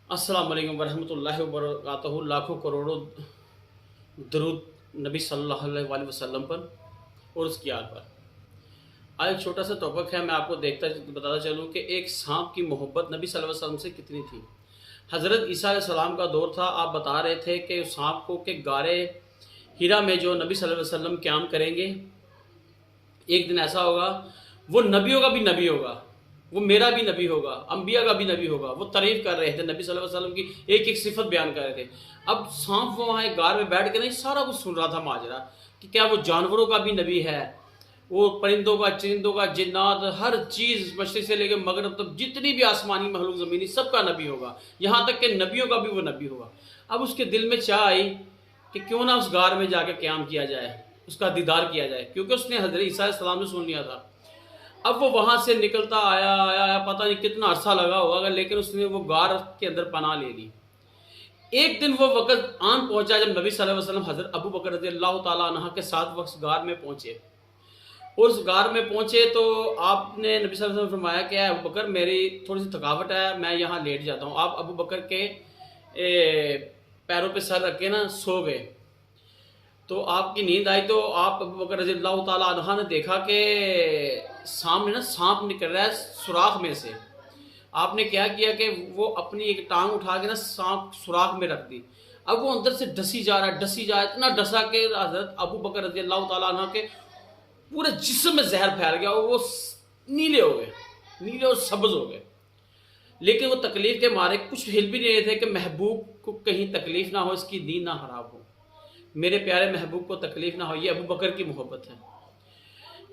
السلام علیکم ورحمۃ اللہ وبرکاتہ۔ لاکھوں کروڑوں درود نبی صلی اللہ علیہ وآلہ وسلم پر اور اس کی آل پر۔ آج ایک چھوٹا سا ٹاپک ہے، میں آپ کو بتاتا چلوں کہ ایک سانپ کی محبت نبی صلی اللہ علیہ وسلم سے کتنی تھی۔ حضرت عیسیٰ علیہ السلام کا دور تھا، آپ بتا رہے تھے کہ اس سانپ کو کہ غارِ ہیرا میں جو نبی صلی اللہ علیہ وسلم قیام کریں گے، ایک دن ایسا ہوگا وہ نبیوں کا بھی نبی ہوگا، وہ میرا بھی نبی ہوگا، انبیاء کا بھی نبی ہوگا۔ وہ تعریف کر رہے تھے نبی صلی اللہ علیہ وسلم کی، ایک ایک صفت بیان کر رہے تھے۔ اب سانپ وہاں ایک غار میں بیٹھ کے نہیں سارا کچھ سن رہا تھا ماجرا، کہ کیا وہ جانوروں کا بھی نبی ہے، وہ پرندوں کا، چرندوں کا، جنات، ہر چیز مشرق سے لے کے مغرب تک جتنی بھی آسمانی مخلوق زمینی سب کا نبی ہوگا، یہاں تک کہ نبیوں کا بھی وہ نبی ہوگا۔ اب اس کے دل میں چاہ آئی کہ کیوں نہ اس غار میں جا کے قیام کیا جائے، اس کا دیدار کیا جائے، کیونکہ اس نے حضرت عیسیٰ علیہ السلام سے سن لیا تھا۔ اب وہ وہاں سے نکلتا آیا پتہ نہیں کتنا عرصہ لگا ہوگا، لیکن اس نے وہ غار کے اندر پناہ لے لی۔ ایک دن وہ وقت آن پہنچا جب نبی صلی اللہ علیہ وسلم حضرت ابو بکر رضی اللہ تعالیٰ عنہ کے ساتھ وقت غار میں پہنچے۔ اور اس غار میں پہنچے تو آپ نے نبی صلی اللہ علیہ وسلم فرمایا کہ اے ابو بکر میری تھوڑی سی تھکاوٹ ہے، میں یہاں لیٹ جاتا ہوں۔ آپ ابو بکر کے پیروں پہ سر رکھ کے سو گئے۔ تو آپ کی نیند آئی تو آپ ابو بکر رضی اللہ تعالیٰ عنہ نے دیکھا کہ سامنے سانپ نکل رہا ہے سوراخ میں سے۔ آپ نے کیا کیا کہ وہ اپنی ایک ٹانگ اٹھا کے سانپ سوراخ میں رکھ دی۔ اب وہ اندر سے ڈسی جا رہا ہے، اتنا ڈسا کہ حضرت ابو بکر رضی اللہ تعالیٰ عنہ کے پورے جسم میں زہر پھیل گیا اور وہ نیلے ہو گئے، نیلے اور سبز ہو گئے۔ لیکن وہ تکلیف کے مارے کچھ ہل بھی نہیں رہے تھے کہ محبوب کو کہیں تکلیف نہ ہو، اس کی نیند نہ خراب ہو، میرے پیارے محبوب کو تکلیف نہ ہو۔ یہ ابو بکر کی محبت ہے۔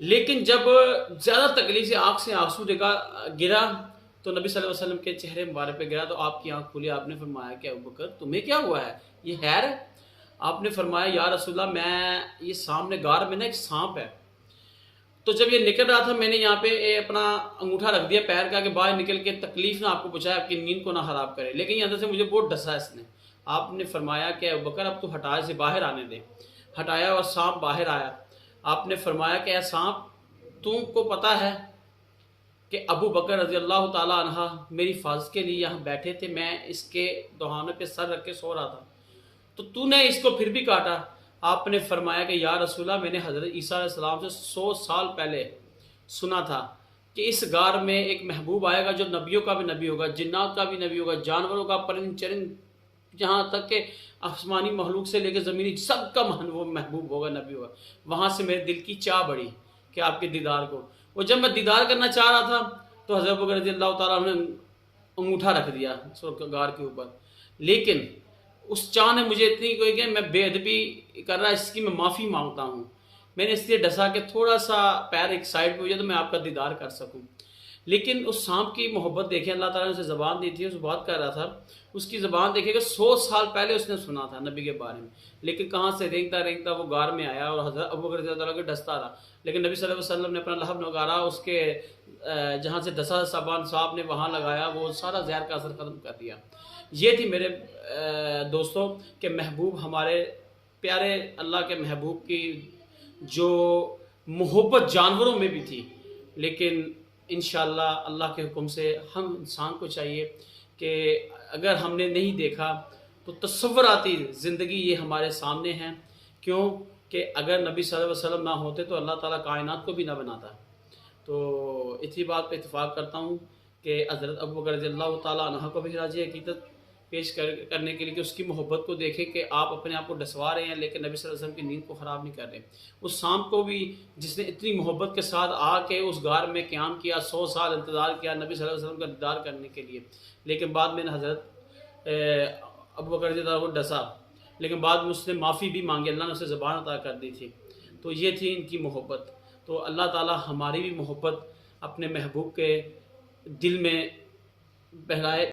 لیکن جب زیادہ تکلیف سے آنکھ سے آنسو گرا تو نبی صلی اللہ علیہ وسلم کے چہرے مبارک پہ گرا تو آپ کی آنکھ کھلی۔ آپ نے فرمایا کہ ابو بکر تمہیں کیا ہوا ہے، یہ خیر ہے؟ آپ نے فرمایا یا رسول اللہ میں یہ سامنے غار میں ایک سانپ ہے، تو جب یہ نکل رہا تھا میں نے یہاں پہ اپنا انگوٹھا رکھ دیا پیر کا کہ باہر نکل کے تکلیف نہ آپ کو پہنچائے، آپ کی نیند کو نہ خراب کرے، لیکن اندر سے مجھے بہت ڈسا اس نے۔ آپ نے فرمایا کہ ابو بکر اب تو ہٹا سے باہر آنے دے۔ ہٹایا اور سانپ باہر آیا۔ آپ نے فرمایا کہ اے سانپ تم کو پتہ ہے کہ ابو بکر رضی اللہ تعالیٰ عنہ میری حفاظت کے لیے یہاں بیٹھے تھے، میں اس کے دہانے پہ سر رکھ کے سو رہا تھا، تو نے اس کو پھر بھی کاٹا۔ آپ نے فرمایا کہ یا رسول اللہ میں نے حضرت عیسیٰ علیہ السلام سے 100 سال پہلے سنا تھا کہ اس غار میں ایک محبوب آئے گا جو نبیوں کا بھی نبی ہوگا، جنات کا بھی نبی ہوگا، جانوروں کا، پرند چرند، جہاں تک کہ آسمانی مخلوق سے لے کے زمینی سب کا وہ محبوب ہوگا، نبی ہوگا۔ وہاں سے میرے دل کی چاہ بڑھی کہ آپ کے دیدار کو، اور جب میں دیدار کرنا چاہ رہا تھا تو حضرت ابو بکر رضی اللہ تعالیٰ نے انگوٹھا رکھ دیا غار کے اوپر۔ لیکن اس چاہ نے مجھے اتنی کوئی کہ میں بے ادبی کر رہا، اس کی میں معافی مانگتا ہوں، میں نے اس لیے ڈسا کہ تھوڑا سا پیر ایک سائڈ پہ ہو جائے تو میں آپ کا دیدار کر سکوں۔ لیکن اس سانپ کی محبت دیکھیں، اللہ تعالیٰ نے اسے زبان دی تھی، اس بات کر رہا تھا، اس کی زبان دیکھے کہ 100 سال پہلے اس نے سنا تھا نبی کے بارے میں، لیکن کہاں سے رینگتا وہ غار میں آیا اور حضرت ابو بکر رضی اللہ تعالیٰ کو ڈستا رہا۔ لیکن نبی صلی اللہ علیہ وسلم نے اپنا لہب نگارا اس کے جہاں سے ڈسا سابان صاحب نے وہاں لگایا، وہ سارا زہر کا اثر ختم کر دیا۔ یہ تھی میرے دوستوں کہ محبوب ہمارے پیارے اللہ کے محبوب کی جو محبت جانوروں میں بھی تھی، لیکن انشاءاللہ اللہ کے حکم سے ہم انسان کو چاہیے کہ اگر ہم نے نہیں دیکھا تو تصوراتی زندگی یہ ہمارے سامنے ہیں، کیوں کہ اگر نبی صلی اللہ علیہ وسلم نہ ہوتے تو اللہ تعالیٰ کائنات کو بھی نہ بناتا۔ تو اسی بات پہ اتفاق کرتا ہوں کہ حضرت ابو بکر رضی اللہ تعالیٰ عنہ کو بھی خراج عقیدت پیش کرنے کے لیے کہ اس کی محبت کو دیکھیں کہ آپ اپنے آپ کو ڈسوا رہے ہیں لیکن نبی صلی اللہ علیہ وسلم کی نیند کو خراب نہیں کر رہے۔ اس سانپ کو بھی جس نے اتنی محبت کے ساتھ آ کے اس غار میں قیام کیا، 100 سال انتظار کیا نبی صلی اللہ علیہ وسلم کا دیدار کرنے کے لیے، لیکن بعد میں حضرت ابو بکر رضی اللہ عنہ کو ڈسا، لیکن بعد میں اس نے معافی بھی مانگی، اللہ نے اسے زبان عطا کر دی تھی۔ تو یہ تھی ان کی محبت۔ تو اللہ تعالیٰ ہماری بھی محبت اپنے محبوب کے دل میں بہرائے۔